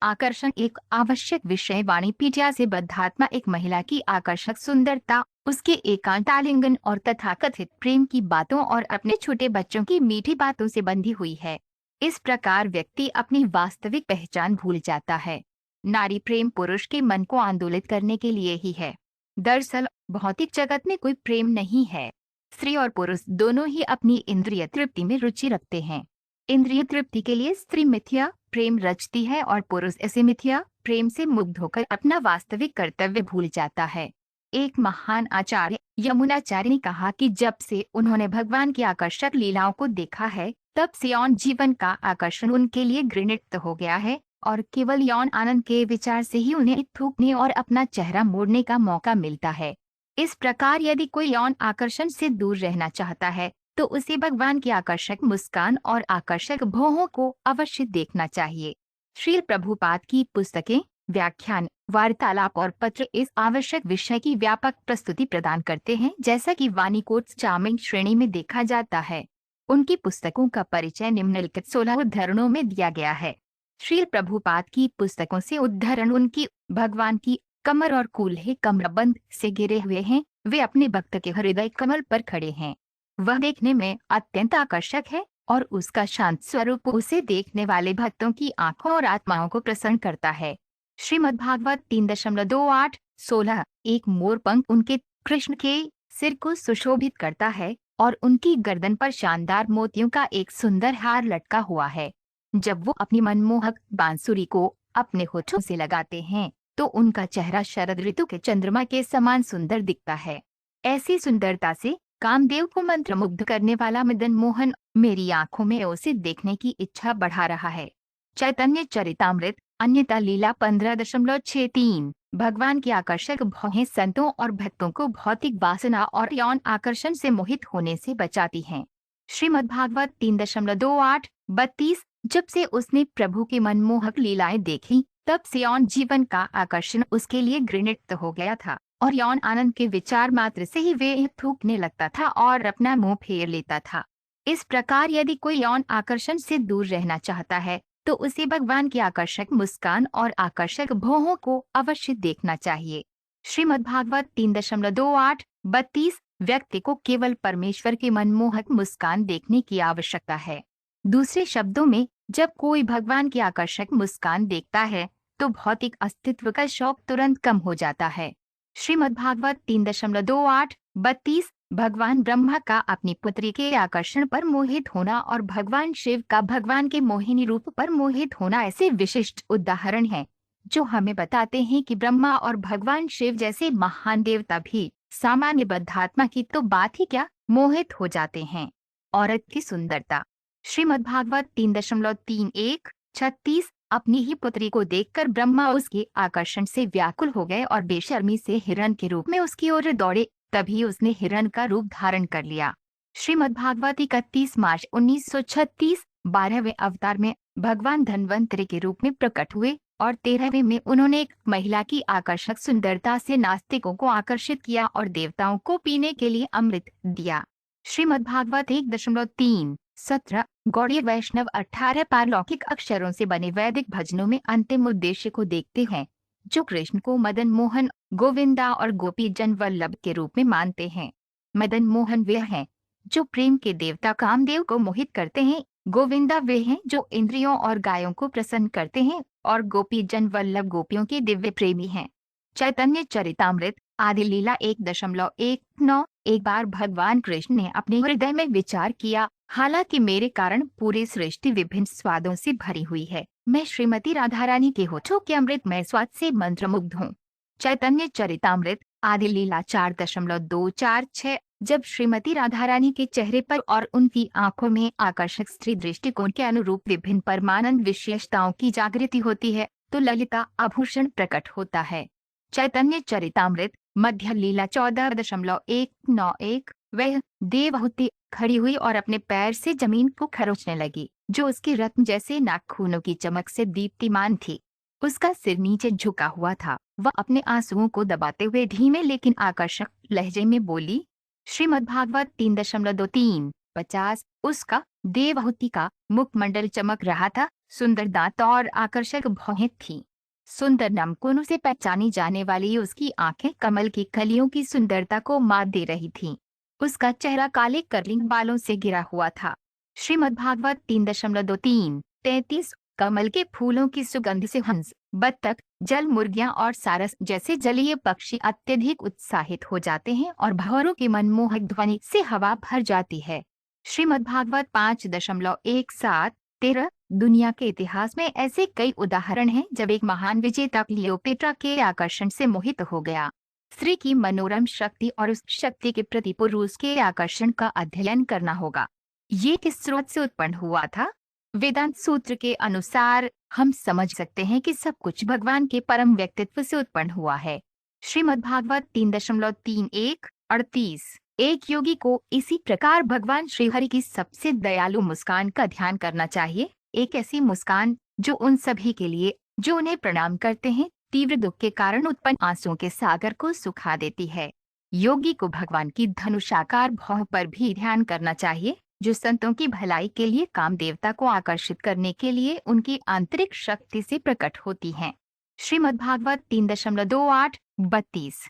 आकर्षण एक आवश्यक विषय वाणिपीडिया से बद्धात्मा एक महिला की आकर्षक सुंदरता, उसके एकांत आलिंगन और तथाकथित प्रेम की बातों और अपने छोटे बच्चों की मीठी बातों से बंधी हुई है। इस प्रकार व्यक्ति अपनी वास्तविक पहचान भूल जाता है। नारी प्रेम पुरुष के मन को आंदोलित करने के लिए ही है। दरअसल भौतिक जगत में कोई प्रेम नहीं है। स्त्री और पुरुष दोनों ही अपनी इंद्रिय तृप्ति में रुचि रखते हैं। इंद्रिय तृप्ति के लिए स्त्री मिथ्या प्रेम रचती है और पुरुष ऐसे मिथ्या प्रेम से मुग्ध होकर अपना वास्तविक कर्तव्य भूल जाता है। एक महान आचार्य यमुनाचार्य ने कहा कि जब से उन्होंने भगवान की आकर्षक लीलाओं को देखा है, तब से यौन जीवन का आकर्षण उनके लिए घृणित हो गया है और केवल यौन आनंद के विचार से ही उन्हें थूकने और अपना चेहरा मोड़ने का मौका मिलता है। इस प्रकार यदि कोई यौन आकर्षण से दूर रहना चाहता है तो उसे भगवान की आकर्षक मुस्कान और आकर्षक भौहों को अवश्य देखना चाहिए। श्रील प्रभुपाद की पुस्तकें, व्याख्यान, वार्तालाप और पत्र इस आवश्यक विषय की व्यापक प्रस्तुति प्रदान करते हैं, जैसा कि वाणी कोट्स चार्मिंग श्रेणी में देखा जाता है। उनकी पुस्तकों का परिचय निम्नलिखित 16 उद्धरणों में दिया गया है। श्रील प्रभुपाद की पुस्तकों से उद्धरण उनकी भगवान की कमर और कूल्हे कमरबंद से गिरे हुए हैं। वे अपने भक्त के हृदय कमल पर खड़े हैं। वह देखने में अत्यंत आकर्षक है और उसका शांत स्वरूप उसे देखने वाले भक्तों की आंखों और आत्माओं को प्रसन्न करता है। श्रीमद्भागवत 3.28-16 एक मोरपंख उनके कृष्ण के सिर को सुशोभित करता है और उनकी गर्दन पर शानदार मोतियों का एक सुंदर हार लटका हुआ है। जब वो अपनी मनमोहक बांसुरी को अपने होठों से लगाते हैं तो उनका चेहरा शरद ऋतु के चंद्रमा के समान सुंदर दिखता है। ऐसी सुंदरता से कामदेव को मंत्रमुग्ध करने वाला मदन मोहन मेरी आंखों में उसे देखने की इच्छा बढ़ा रहा है। चैतन्य चरितामृत अन्यता लीला 15.63 भगवान की आकर्षक भौहें संतों और भक्तों को भौतिक वासना और यौन आकर्षण से मोहित होने से बचाती हैं। श्रीमद्भागवत 3.28-32 जब से उसने प्रभु की मनमोहक लीलाएं देखी, तब से यौन जीवन का आकर्षण उसके लिए घृणित हो गया था और यौन आनंद के विचार मात्र से ही वे थूकने लगता था और अपना मुंह फेर लेता था। इस प्रकार यदि कोई यौन आकर्षण से दूर रहना चाहता है तो उसे भगवान की आकर्षक मुस्कान और आकर्षक भौहों को अवश्य देखना चाहिए। श्रीमद्भागवत 3.28-32 व्यक्ति को केवल परमेश्वर की मनमोहक मुस्कान देखने की आवश्यकता है। दूसरे शब्दों में, जब कोई भगवान की आकर्षक मुस्कान देखता है तो भौतिक अस्तित्व का शौक तुरंत कम हो जाता है। श्रीमद्भागवत 3.28-32 भगवान ब्रह्मा का अपनी पुत्री के आकर्षण पर मोहित होना और भगवान शिव का भगवान के मोहिनी रूप पर मोहित होना ऐसे विशिष्ट उदाहरण हैं जो हमें बताते हैं कि ब्रह्मा और भगवान शिव जैसे महान देवता भी सामान्य बद्धात्मा की तो बात ही क्या मोहित हो जाते हैं। औरत की सुंदरता। श्रीमद्भागवत 3.31-36 अपनी ही पुत्री को देखकर ब्रह्मा उसके आकर्षण से व्याकुल हो गए और बेशर्मी से हिरण के रूप में उसकी ओर दौड़े। तभी उसने हिरण का रूप धारण कर लिया। श्रीमद्भागवत 31 मार्च 1936 12वें अवतार में भगवान धन्वंतरि के रूप में प्रकट हुए और 13वें में उन्होंने एक महिला की आकर्षक सुंदरता से नास्तिकों को आकर्षित किया और देवताओं को पीने के लिए अमृत दिया। श्रीमद्भागवत 1.3-17 गौड़ीय वैष्णव 18 पारलौकिक अक्षरों से बने वैदिक भजनों में अंतिम उद्देश्य को देखते हैं, जो कृष्ण को मदन मोहन, गोविंदा और गोपी जन वल्लभ के रूप में मानते हैं। मदन मोहन वे हैं जो प्रेम के देवता कामदेव को मोहित करते हैं, गोविंदा वे हैं जो इंद्रियों और गायों को प्रसन्न करते हैं और गोपी जन वल्लभ गोपियों के दिव्य प्रेमी हैं। चैतन्य चरितामृत आदि लीला 1.19 एक बार भगवान कृष्ण ने अपने हृदय में विचार किया, हालांकि मेरे कारण पूरी सृष्टि विभिन्न स्वादों से भरी हुई है, मैं श्रीमती राधा रानी के होठों के अमृतमय स्वाद से मंत्रमुग्ध हूँ। चैतन्य चरितामृत आदि लीला 4.246 जब श्रीमती राधा रानी के चेहरे पर और उनकी आंखों में आकर्षक स्त्री दृष्टिकोण के अनुरूप विभिन्न परमानंद विशेषताओं की जागृति होती है तो ललिता आभूषण प्रकट होता है। चैतन्य चरितामृत मध्य लीला 14.191 वह देवहूति खड़ी हुई और अपने पैर से जमीन को खरोचने लगी, जो उसकी रत्न जैसे नाखूनों की चमक से दीप्तिमान थी। उसका सिर नीचे झुका हुआ था। वह अपने आंसुओं को दबाते हुए धीमे लेकिन आकर्षक लहजे में बोली। श्रीमद्भागवत 3.23-50 उसका देवहूति का मुखमंडल चमक रहा था, सुंदर दांत और आकर्षक भौहें थीं। सुंदर नामकोनों से पहचानी जाने वाली उसकी आंखें कमल की कलियों की सुंदरता को मात दे रही थीं। उसका चेहरा काले कर्लिंग बालों से घिरा हुआ था। श्रीमद्भागवत 3.23 कमल के फूलों की सुगंध से हंस, बत्तख, जल मुर्गियां और सारस जैसे जलीय पक्षी अत्यधिक उत्साहित हो जाते हैं और भंवरों की मनमोहक ध्वनि से हवा भर जाती है। श्रीमद्भागवत 5.17 दुनिया के इतिहास में ऐसे कई उदाहरण हैं जब एक महान विजेता क्लियोपेट्रा के आकर्षण से मोहित हो गया। स्त्री की मनोरम शक्ति और उस शक्ति के प्रति पुरुष के आकर्षण का अध्ययन करना होगा। ये किस स्रोत से उत्पन्न हुआ था? वेदांत सूत्र के अनुसार हम समझ सकते हैं कि सब कुछ भगवान के परम व्यक्तित्व से उत्पन्न हुआ है। श्रीमद्भागवत 3.31-38 एक योगी को इसी प्रकार भगवान श्रीहरि की सबसे दयालु मुस्कान का ध्यान करना चाहिए। एक ऐसी मुस्कान जो उन सभी के लिए जो उन्हें प्रणाम करते हैं तीव्र दुख के कारण उत्पन्न आंसुओं के सागर को सुखा देती है। योगी को भगवान की धनुषाकार भौं पर भी ध्यान करना चाहिए जो संतों की भलाई के लिए काम देवता को आकर्षित करने के लिए उनकी आंतरिक शक्ति से प्रकट होती हैं। श्रीमद्भागवत 3.28-32